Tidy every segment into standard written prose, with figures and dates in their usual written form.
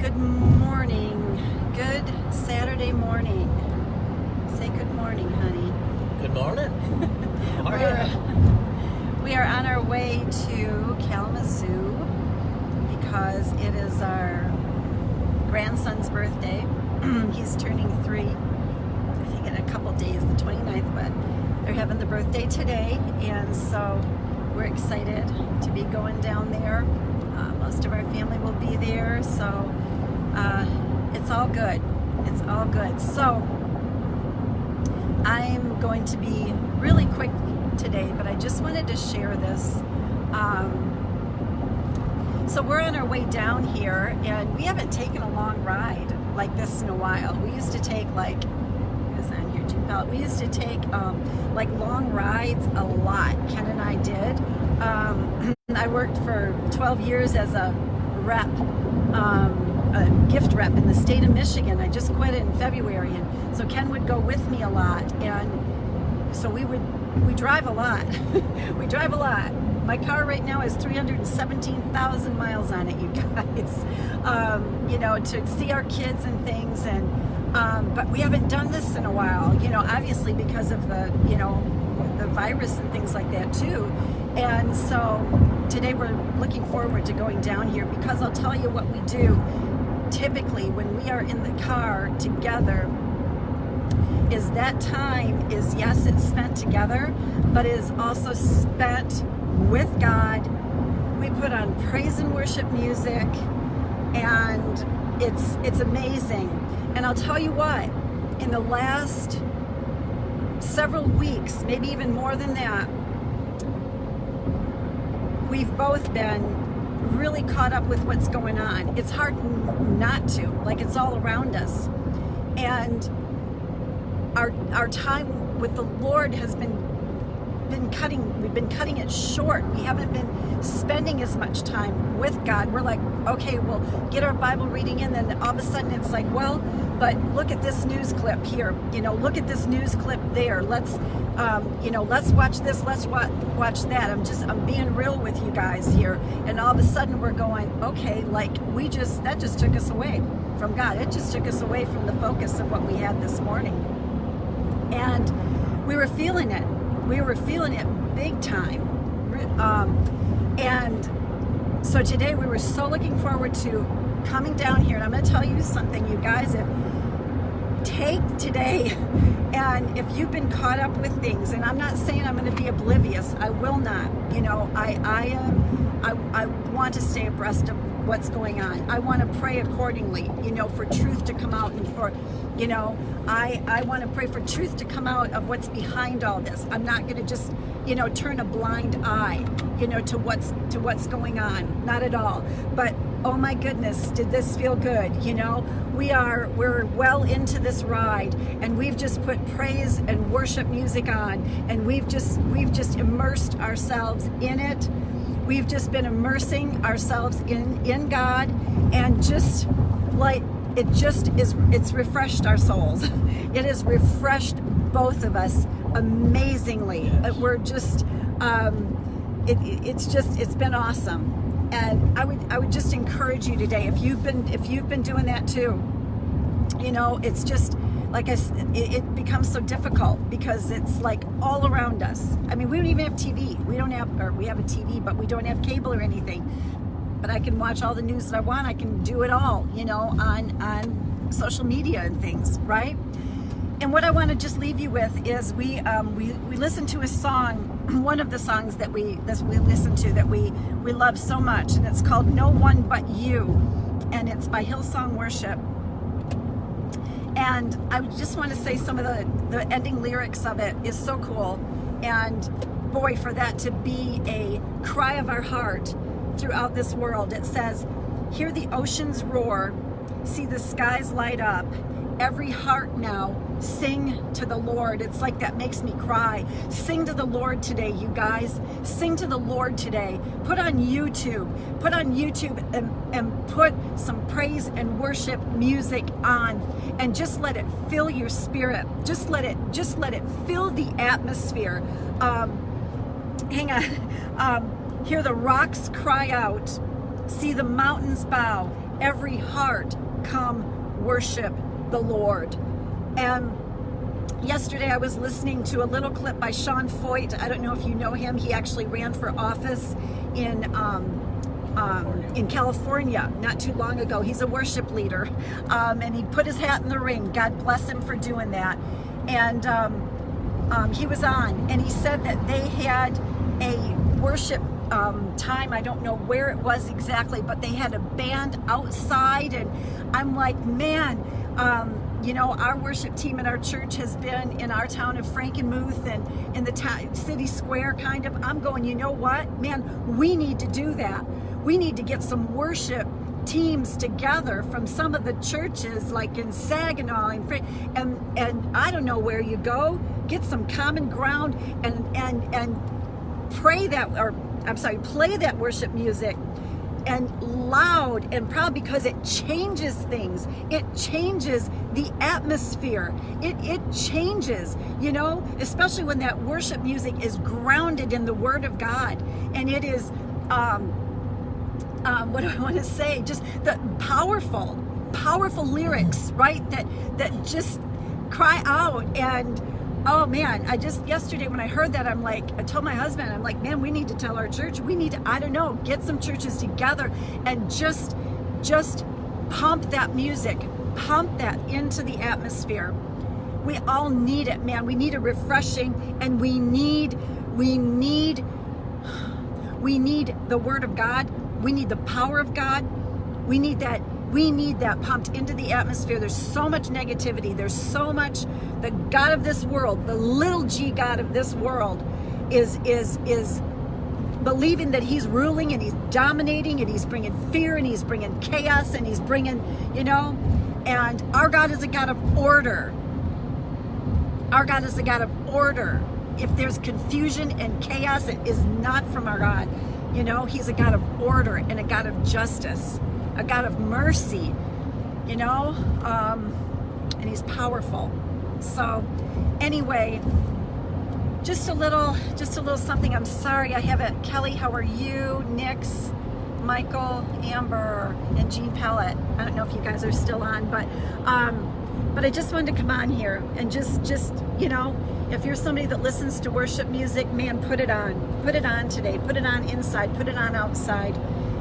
Good morning. Good Saturday morning. Say good morning, honey. Good morning. How are you? We are on our way to Kalamazoo because it is our grandson's birthday. He's turning 3, I think in a couple days, the 29th, but they're having the birthday today, and so we're excited to be going down there. Most of our family will be there, so it's all good. It's all good. So I'm going to be really quick today, but I just wanted to share this. So we're on our way down here, and we haven't taken a long ride like this in a while. We used to take we used to take like long rides a lot. Ken and I did. I worked for 12 years as a rep, a gift rep in the state of Michigan. I just quit in February, and so Ken would go with me a lot, and so we drive a lot. We drive a lot. My car right now has 317,000 miles on it, you guys. To see our kids and things, and but we haven't done this in a while, obviously because of the virus and things like that too. And so today we're looking forward to going down here, because I'll tell you what we do typically when we are in the car together is that time is, yes, it's spent together, but it is also spent with God. We put on praise and worship music, and it's amazing. And I'll tell you what, in the last several weeks, maybe even more than that, we've both been really caught up with what's going on. It's hard not to, like, it's all around us. And our time with the Lord has been cutting it short. We haven't been spending as much time with God. We're like, okay, we'll get our Bible reading in, then all of a sudden it's like, well, but look at this news clip here, look at this news clip there. Let's watch this, let's watch that. I'm being real with you guys here. And all of a sudden we're going, okay, like that just took us away from God. It just took us away from the focus of what we had this morning. And we were feeling it. We were feeling it big time. And so today we were so looking forward to coming down here. And I'm going to tell you something, you guys. Take today, and if you've been caught up with things, and I'm not saying I'm going to be oblivious. I will not. I want to stay abreast of what's going on. I want to pray accordingly, for truth to come out, and for, I want to pray for truth to come out of what's behind all this. I'm not going to just, turn a blind eye, to what's going on. Not at all. But oh my goodness, did this feel good? We're well into this ride, and we've just put praise and worship music on, and we've just immersed ourselves in it. We've just been immersing ourselves in God, and just like it's refreshed our souls. It has refreshed both of us amazingly. Yes. We're just it's been awesome. And I would just encourage you today, if you've been doing that too, it's just like it becomes so difficult because it's like all around us. I mean, we don't even have TV. We have a TV, but we don't have cable or anything. But I can watch all the news that I want. I can do it all, on social media and things, right? And what I want to just leave you with is we listened to a song, one of the songs that we listened to that we love so much, and it's called "No One But You," and it's by Hillsong Worship. And I just want to say some of the ending lyrics of it is so cool, and boy, for that to be a cry of our heart throughout this world. It says, "Hear the oceans roar, see the skies light up, every heart now sing to the Lord." It's like that makes me cry. Sing to the Lord today, you guys. Sing to the Lord today. Put on YouTube and put some praise and worship music on, and just let it fill your spirit. Just let it fill the atmosphere. Hang on. Hear the rocks cry out, see the mountains bow, every heart come worship the Lord. And yesterday I was listening to a little clip by Sean Foyt. I don't know if you know him. He actually ran for office in California not too long ago. He's a worship leader, and he put his hat in the ring. God bless him for doing that. And he was on, and he said that they had a worship time. I don't know where it was exactly, but they had a band outside, and I'm like, man, you know, our worship team at our church has been in our town of Frankenmuth and in the city square kind of. I'm going, you know what, man, we need to do that. We need to get some worship teams together from some of the churches like in Saginaw and I don't know where you go, get some common ground and play that worship music and loud and proud, because it changes things. It changes the atmosphere. It changes, you know, especially when that worship music is grounded in the Word of God, and it is what do I want to say? Just the powerful lyrics, right? That just cry out. And oh man, yesterday when I heard that, I'm like, I told my husband, I'm like, man, we need to tell our church, we need to, I don't know, get some churches together and just pump that music, pump that into the atmosphere. We all need it, man. We need a refreshing, and we need the Word of God. We need the power of God. We need that pumped into the atmosphere. There's so much negativity. There's so much. The God of this world, the little g God of this world, is believing that he's ruling and he's dominating and he's bringing fear and he's bringing chaos and he's bringing, you know, and our God is a God of order. Our God is a God of order. If there's confusion and chaos, it is not from our God. You know, he's a God of order and a God of justice, a God of mercy, you know, and he's powerful. So anyway, just a little something. I'm sorry I haven't. Kelly, how are you? Nix, Michael, Amber, and Jean Pellet. I don't know if you guys are still on, but I just wanted to come on here and just you know, if you're somebody that listens to worship music, man, put it on today, put it on inside, put it on outside,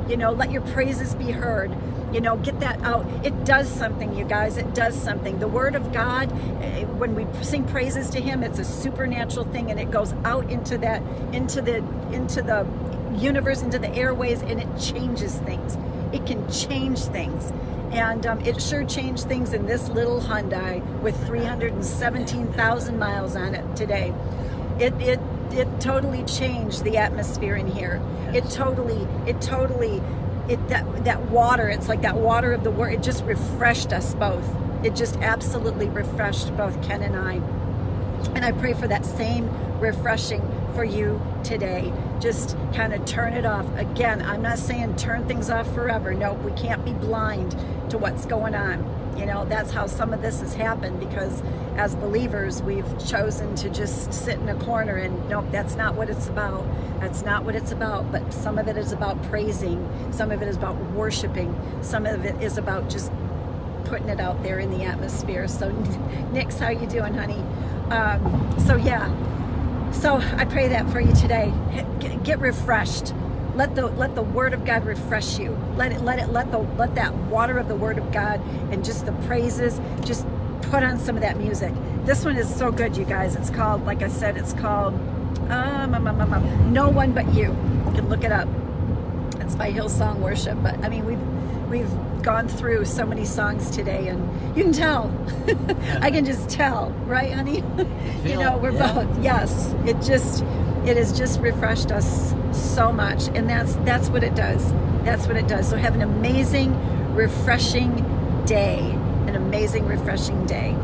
you know, let your praises be heard, you know, get that out. It does something, you guys, it does something. The Word of God, when we sing praises to him, it's a supernatural thing, and it goes out into the universe, into the airways, and it changes things. It can change things. And it sure changed things in this little Hyundai with 317,000 miles on it today. It totally changed the atmosphere in here. Yes. That water, it's like that water of the Word, it just refreshed us both. It just absolutely refreshed both Ken and I. And I pray for that same refreshing for you today. Just kind of turn it off. Again, I'm not saying turn things off forever. No, we can't be blind to what's going on. You know, that's how some of this has happened, because as believers, we've chosen to just sit in a corner, and nope, that's not what it's about. That's not what it's about. But some of it is about praising. Some of it is about worshiping. Some of it is about just putting it out there in the atmosphere. So Nix, how you doing, honey? So I pray that for you today. Get refreshed. Let the Word of God refresh you. Let that water of the Word of God and just the praises, just put on some of that music. This one is so good, you guys. It's called, like I said, it's called No One But You. You can look it up. It's by Hillsong Worship. But I mean, we've gone through so many songs today, and you can tell. I can just tell, right, honey? You know, we're both. Yes, it has just refreshed us so much, and that's what it does. That's what it does. So have an amazing, refreshing day. An amazing, refreshing day.